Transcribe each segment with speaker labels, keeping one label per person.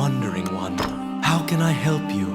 Speaker 1: wandering one. How can I help you?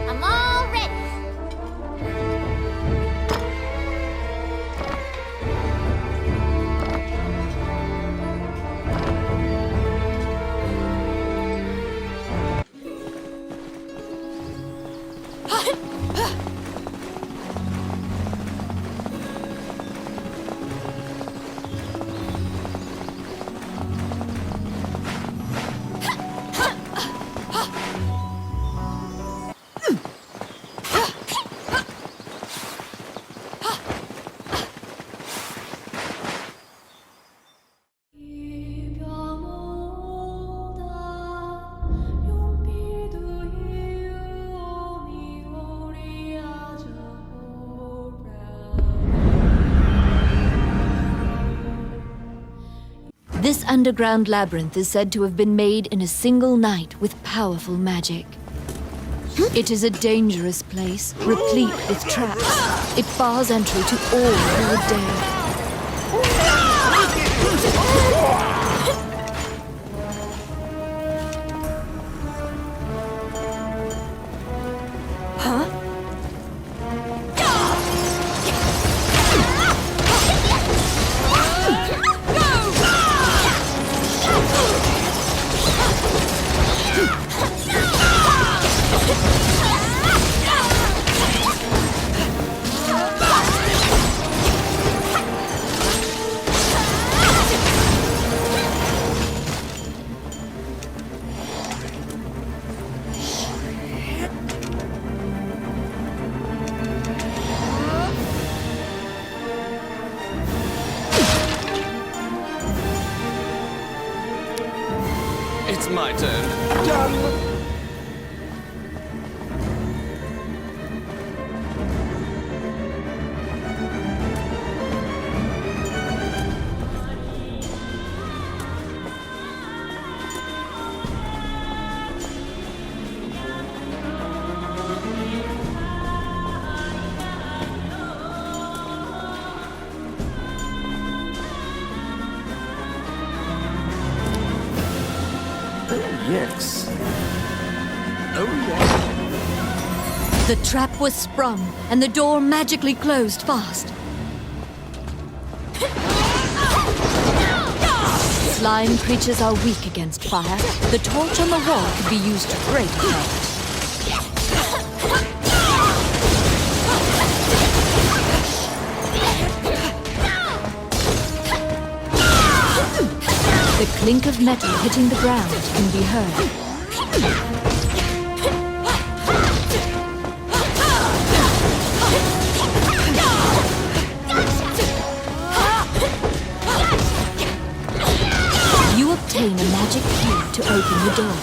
Speaker 2: I'm all ready.
Speaker 3: This underground labyrinth is said to have been made in a single night with powerful magic. It is a dangerous place, replete with traps. It bars entry to all who would dare.
Speaker 1: It's my turn. Done! Yes. Oh, yes.
Speaker 3: The trap was sprung, and the door magically closed fast. Slime creatures are weak against fire. The torch on the wall could be used to great effect. The clink of metal hitting the ground can be heard. You obtain a magic key to open the door.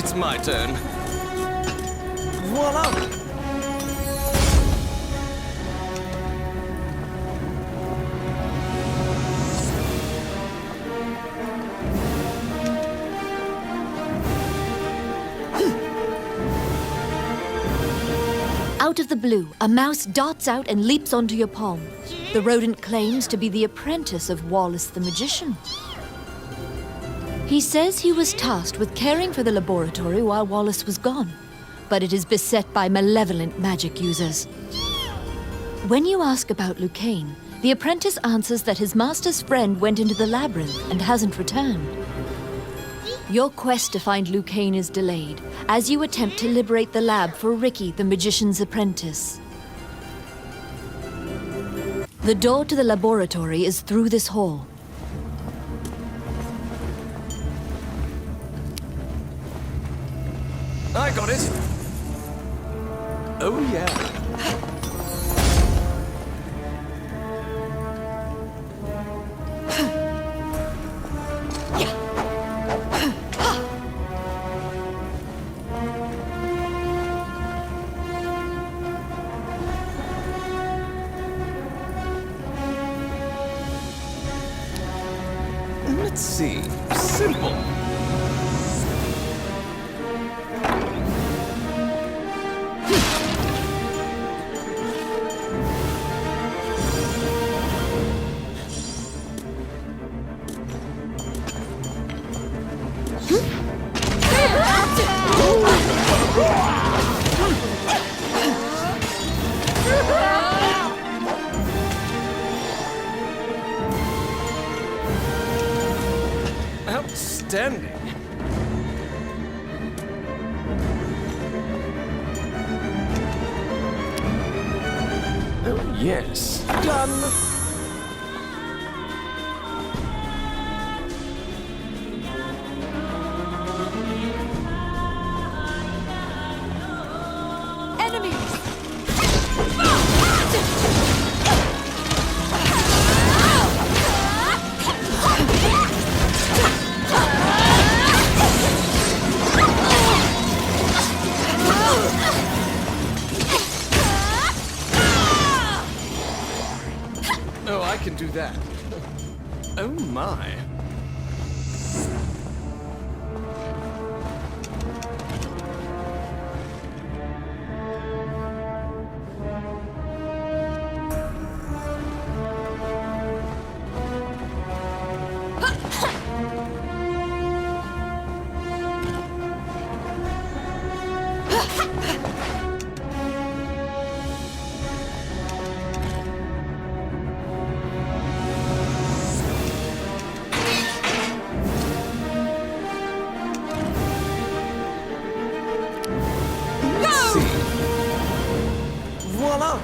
Speaker 1: It's my turn. Voila!
Speaker 3: Out of the blue, a mouse darts out and leaps onto your palm. The rodent claims to be the apprentice of Wallace the magician. He says he was tasked with caring for the laboratory while Wallace was gone, but it is beset by malevolent magic users. When you ask about Lucane, the apprentice answers that his master's friend went into the labyrinth and hasn't returned. Your quest to find Lucane is delayed as you attempt to liberate the lab for Ricky, the magician's apprentice. The door to the laboratory is through this hall.
Speaker 1: I got it. Oh, yeah. Let's see. Simple. Outstanding. Oh, yes. Done. Oh, I can do that. Oh my. Voila!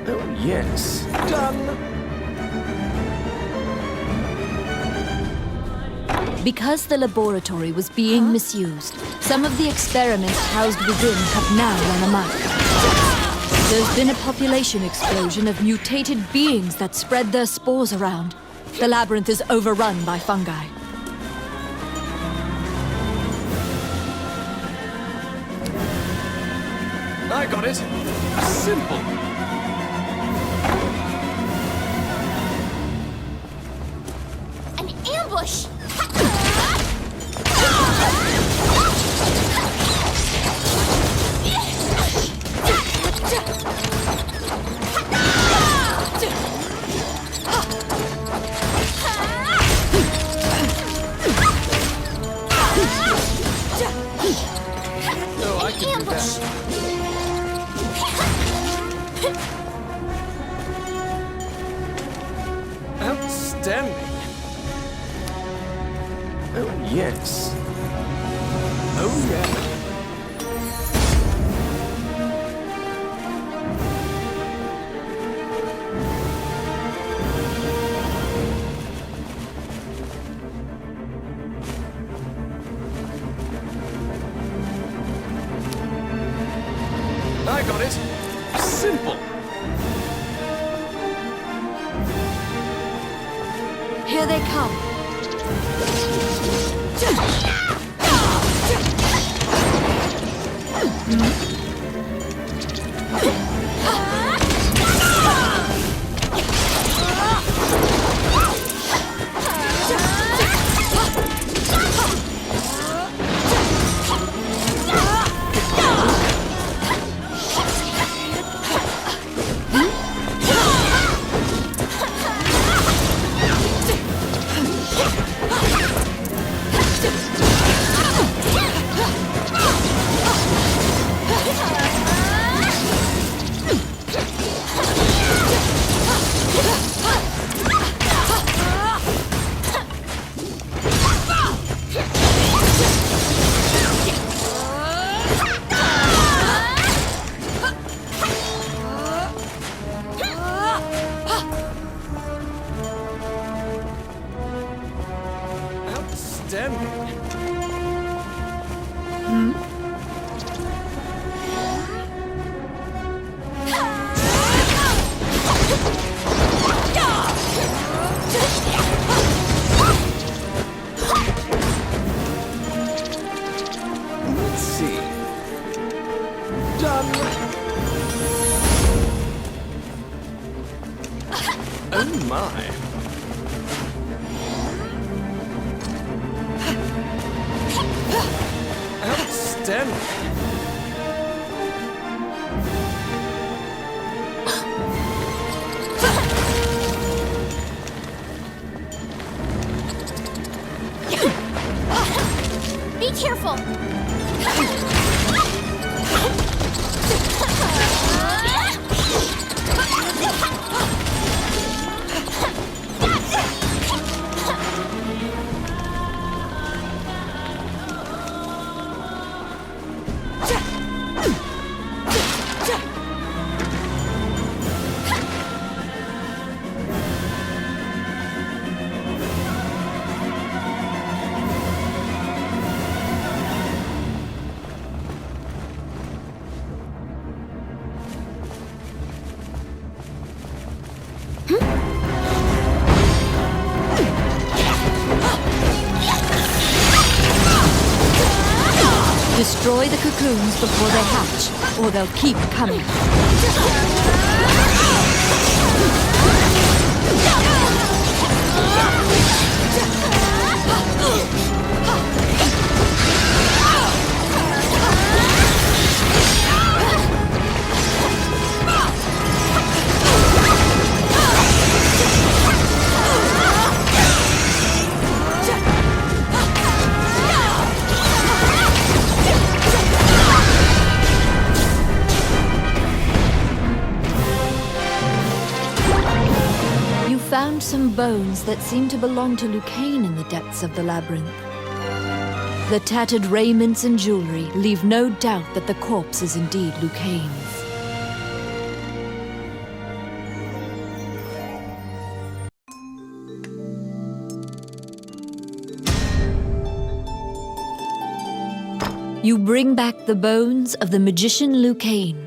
Speaker 1: Oh, yes. Done!
Speaker 3: Because the laboratory was being misused, some of the experiments housed within have now run amok. There's been a population explosion of mutated beings that spread their spores around. The labyrinth is overrun by fungi.
Speaker 1: I got it. Simple.
Speaker 2: An ambush!
Speaker 1: Oh, I can do that. Outstanding. Oh, yes. Oh, yeah. got it. Simple.
Speaker 3: Here they come.
Speaker 1: Outstanding. Let's see. Done. Oh my. Outstanding.
Speaker 2: Be careful!
Speaker 3: Destroy the cocoons before they hatch, or they'll keep coming. Found some bones that seem to belong to Lucane in the depths of the labyrinth. The tattered raiments and jewelry leave no doubt that the corpse is indeed Lucane's. You bring back the bones of the magician Lucane.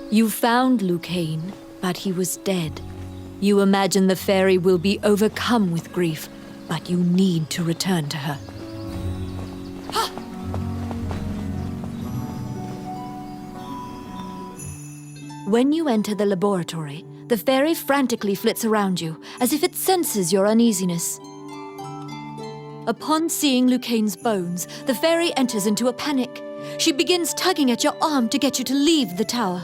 Speaker 3: You found Lucane, but he was dead. You imagine the fairy will be overcome with grief, but you need to return to her. When you enter the laboratory, the fairy frantically flits around you, as if it senses your uneasiness. Upon seeing Lucane's bones, the fairy enters into a panic. She begins tugging at your arm to get you to leave the tower.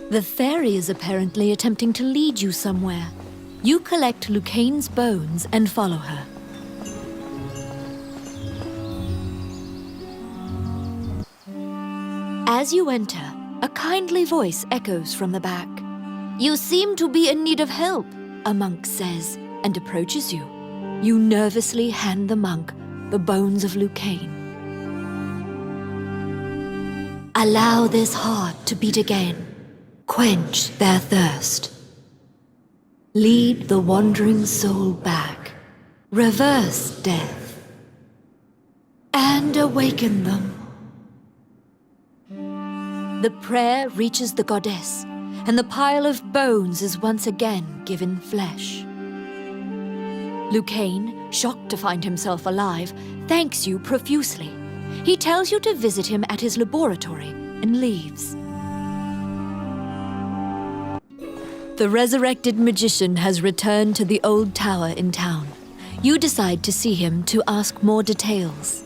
Speaker 3: The fairy is apparently attempting to lead you somewhere. You collect Lucane's bones and follow her. As you enter, a kindly voice echoes from the back. "You seem to be in need of help," a monk says, and approaches you. You nervously hand the monk the bones of Lucane. Allow this heart to beat again. Quench their thirst. Lead the wandering soul back. Reverse death. And awaken them. The prayer reaches the goddess, and the pile of bones is once again given flesh. Lucane, shocked to find himself alive, thanks you profusely. He tells you to visit him at his laboratory and leaves. The resurrected magician has returned to the old tower in town. You decide to see him to ask more details.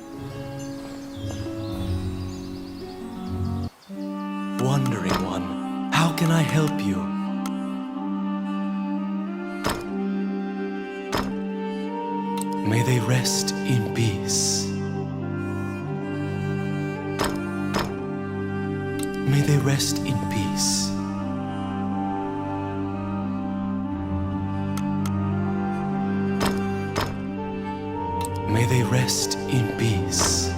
Speaker 4: Wandering one, how can I help you? May they rest in peace. May they rest in peace. May they rest in peace.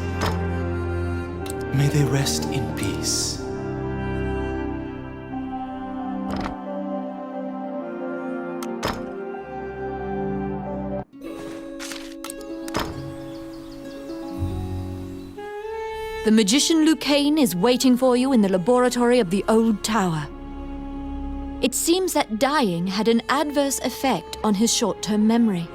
Speaker 4: May they rest in peace.
Speaker 3: The magician Lucane is waiting for you in the laboratory of the old tower. It seems that dying had an adverse effect on his short-term memory.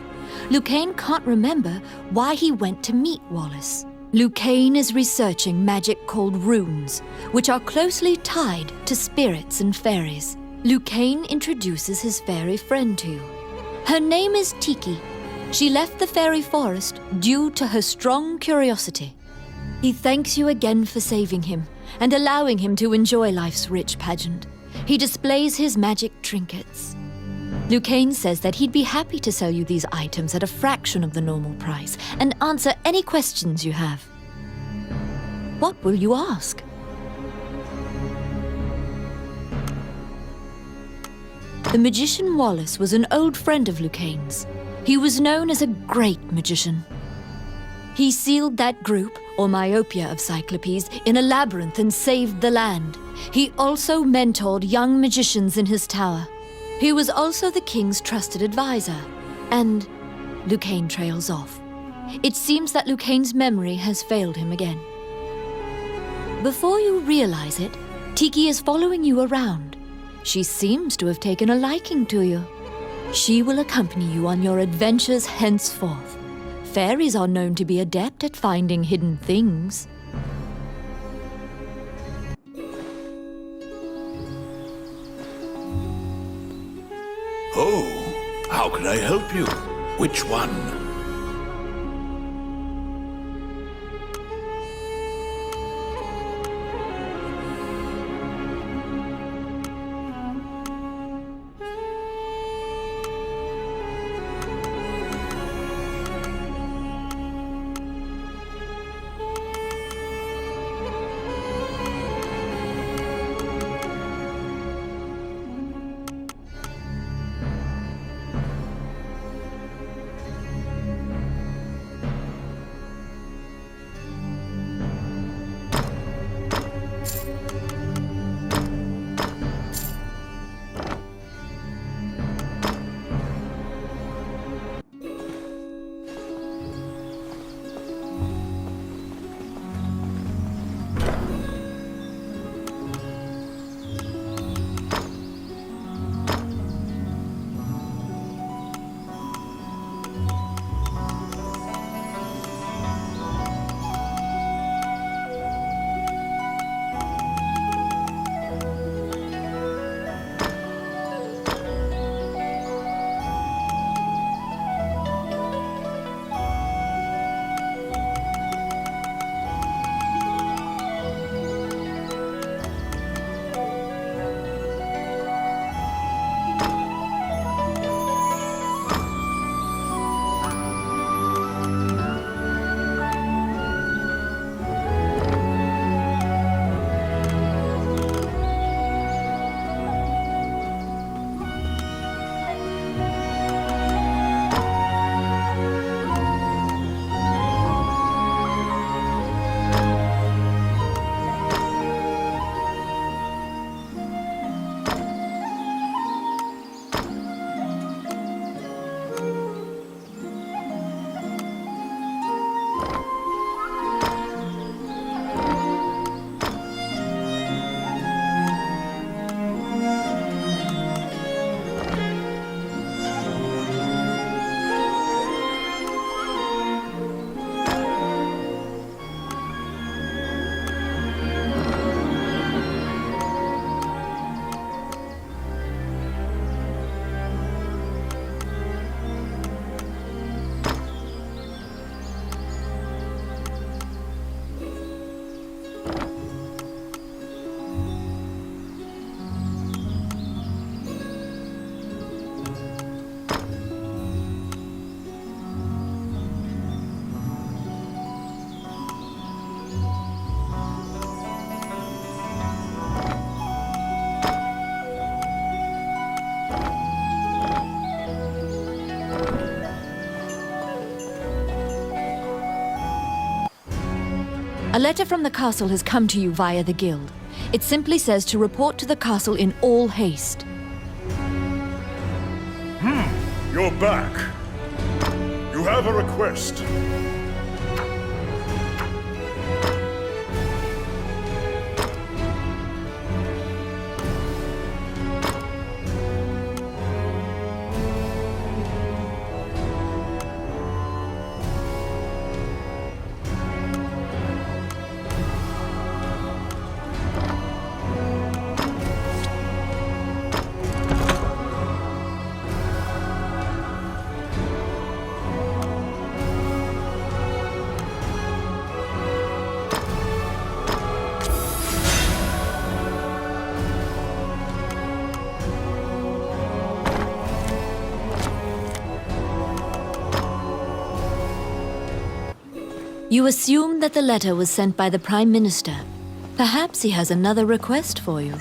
Speaker 3: Lucane can't remember why he went to meet Wallace. Lucane is researching magic called runes, which are closely tied to spirits and fairies. Lucane introduces his fairy friend to you. Her name is Tiki. She left the fairy forest due to her strong curiosity. He thanks you again for saving him and allowing him to enjoy life's rich pageant. He displays his magic trinkets. Lucane says that he'd be happy to sell you these items at a fraction of the normal price and answer any questions you have. What will you ask? The magician Wallace was an old friend of Lucane's. He was known as a great magician. He sealed that group, or myopia of Cyclopes, in a labyrinth and saved the land. He also mentored young magicians in his tower. He was also the king's trusted advisor. And Lucane trails off. It seems that Lucane's memory has failed him again. Before you realize it, Tiki is following you around. She seems to have taken a liking to you. She will accompany you on your adventures henceforth. Fairies are known to be adept at finding hidden things.
Speaker 5: Oh, how can I help you? Which one?
Speaker 3: A letter from the castle has come to you via the guild. It simply says to report to the castle in all haste.
Speaker 6: You're back. You have a request.
Speaker 3: You assume that the letter was sent by the Prime Minister. Perhaps he has another request for you.